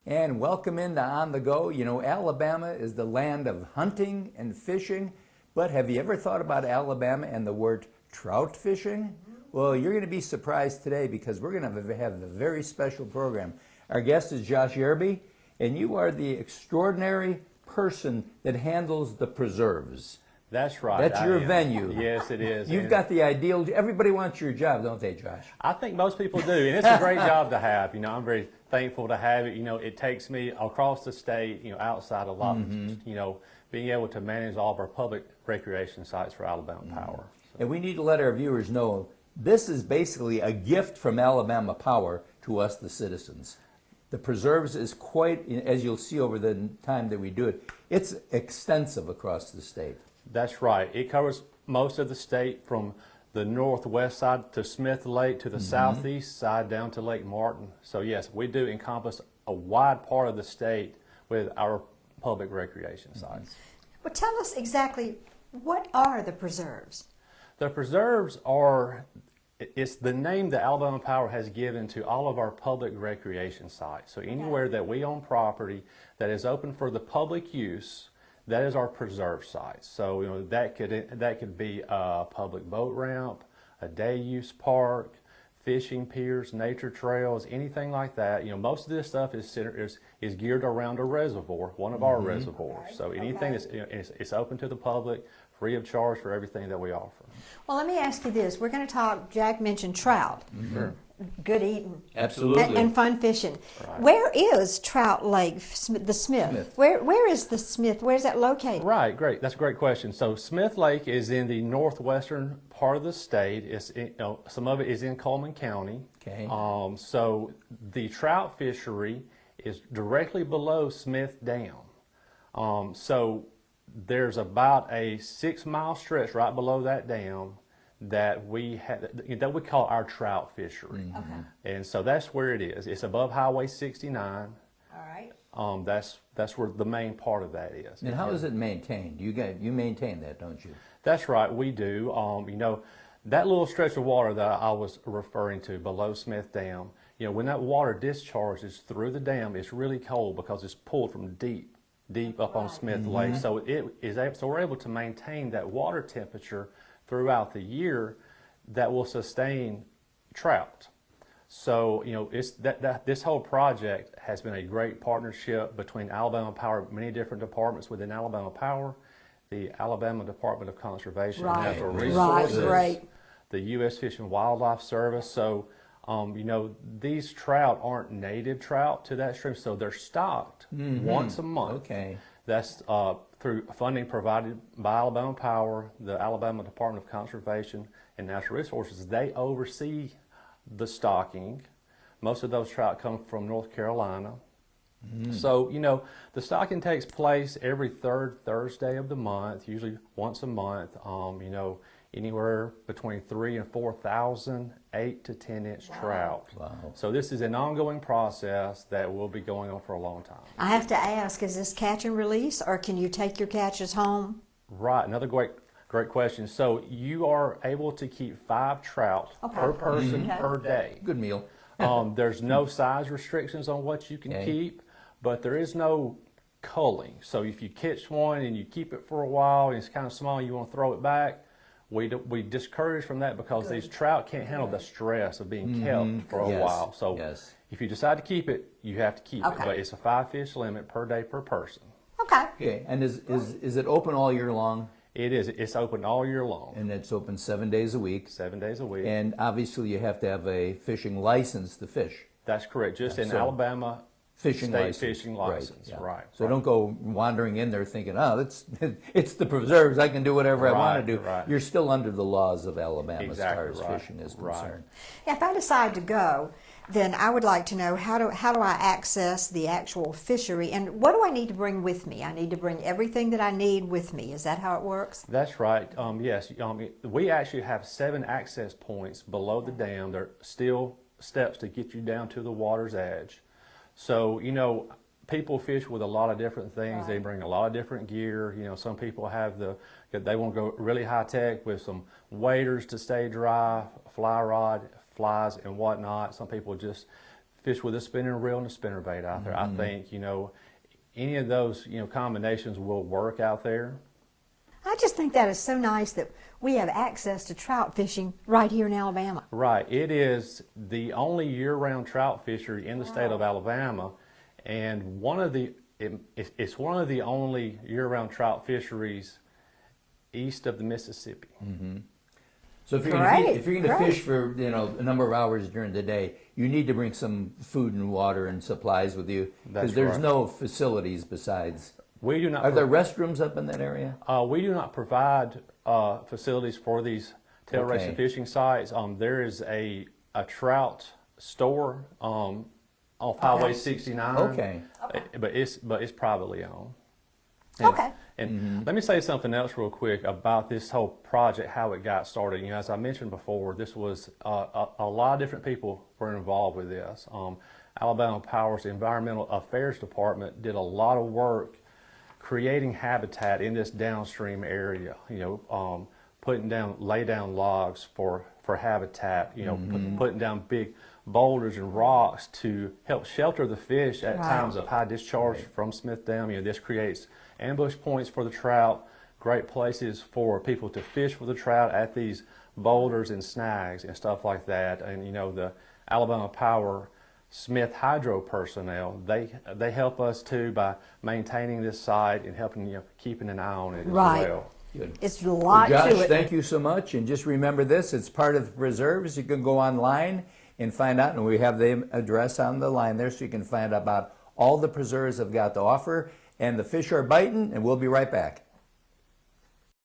And welcome into On the Go. You know, Alabama is the land of hunting and fishing, but have you ever thought about Alabama and the word trout fishing? Well, you're going to be surprised today because we're going to have a very special program. Our guest is Josh Yerby, and you are the extraordinary person that handles the preserves. That's right. That's your venue. Yes, it is. You've got the ideal. Everybody wants your job, don't they, Josh? I think most people do, and it's a great job to have. You know, I'm very thankful to have it. You know, it takes me across the state, you know, outside a lot, you know, being able to manage all of our public recreation sites for Alabama Power. So. And we need to let our viewers know this is basically a gift from Alabama Power to us, the citizens. The preserves is quite, as you'll see over the time that we do it, it's extensive across the state. That's right. It covers most of the state from the northwest side to Smith Lake to the southeast side down to Lake Martin. So yes, we do encompass a wide part of the state with our public recreation sites. Well, tell us exactly, what are the preserves? The preserves are, it's the name that Alabama Power has given to all of our public recreation sites. So anywhere that we own property that is open for the public use, that is our preserve sites. So you know that could be a public boat ramp, a day use park, fishing piers, nature trails, anything like that. You know, most of this stuff is geared around a reservoir, one of our reservoirs. Okay. So anything that's it's open to the public, free of charge for everything that we offer. Well, let me ask you this. We're going to talk, Jack mentioned trout. Good eating. Absolutely. And fun fishing. Right. Where is Trout Lake, the Smith? Where is the Smith? Where is that located? Right, great. That's a great question. So Smith Lake is in the northwestern part of the state. It's some of it is in Coleman County. Okay. So the trout fishery is directly below Smith Dam. So there's about a 6-mile stretch right below that dam that we call our trout fishery. And so that's where it is. It's above Highway 69. All right. That's where the main part of that is. And how is it maintained? You maintain that, don't you? That's right, we do. You know, that little stretch of water that I was referring to below Smith Dam, you know, when that water discharges through the dam, it's really cold because it's pulled from deep up on Smith Lake. So so we're able to maintain that water temperature throughout the year that will sustain trout. So, you know, this whole project has been a great partnership between Alabama Power, many different departments within Alabama Power, the Alabama Department of Conservation and Natural Resources, the U.S. Fish and Wildlife Service. So, you know, these trout aren't native trout to that stream, so they're stocked once a month. Okay. That's through funding provided by Alabama Power, the Alabama Department of Conservation and Natural Resources. They oversee the stocking. Most of those trout come from North Carolina. So, you know, the stocking takes place every third Thursday of the month, usually once a month. You know, anywhere between 3,000 and 4,000 8 to 10 inch trout. Wow. So this is an ongoing process that will be going on for a long time. I have to ask, is this catch and release, or can you take your catches home? Right, another great question. So you are able to keep 5 trout per person per day. Good meal. There's no size restrictions on what you can keep, but there is no culling. So if you catch one and you keep it for a while and it's kind of small, you want to throw it back, we discourage from that because these trout can't handle the stress of being kept for a while. So if you decide to keep it, you have to keep it. But it's a 5 fish limit per day per person. Okay. And is it open all year long? It is. It's open all year long. And it's open 7 days a week. 7 days a week. And obviously you have to have a fishing license to fish. That's correct. Just in Alabama. Fishing state license. fishing license, right. So don't go wandering in there thinking, oh, it's the preserves, I can do whatever I want to do. You're still under the laws of Alabama as far as fishing is concerned. Yeah, if I decide to go, then I would like to know how do I access the actual fishery, and what do I need to bring with me? I need to bring everything that I need with me. Is that how it works? That's right. Yes. We actually have 7 access points below the dam. There are still steps to get you down to the water's edge. So, you know, people fish with a lot of different things. They bring a lot of different gear. You know, some people have they want to go really high tech with some waders to stay dry, fly rod, flies and whatnot. Some people just fish with a spinning reel and a spinnerbait out there. I think, any of those, combinations will work out there. I just think that is so nice that we have access to trout fishing right here in Alabama. Right. It is the only year-round trout fishery in the state of Alabama, and it's one of the only year-round trout fisheries east of the Mississippi. So if you're going to fish for a number of hours during the day, you need to bring some food and water and supplies with you because there's no facilities besides. We do not. Are there restrooms up in that area? We do not provide facilities for these tail racing fishing sites. There is a trout store off Highway 69. Okay. But it's privately owned. Okay. And let me say something else real quick about this whole project, how it got started. As I mentioned before, this was a lot of different people were involved with this. Alabama Power's Environmental Affairs Department did a lot of work creating habitat in this downstream area. Lay down logs for habitat. Putting down big boulders and rocks to help shelter the fish at times of high discharge from Smith Dam. This creates ambush points for the trout, great places for people to fish for the trout at these boulders and snags and stuff like that. And the Alabama Power Smith Hydro personnel, they help us too by maintaining this site and helping keeping an eye on it as well. Good. It's a lot Josh, to it. thank you so much. And just remember this, it's part of the preserves. You can go online and find out, and we have the address on the line there so you can find out about all the preserves have got to offer. And the fish are biting, and we'll be right back.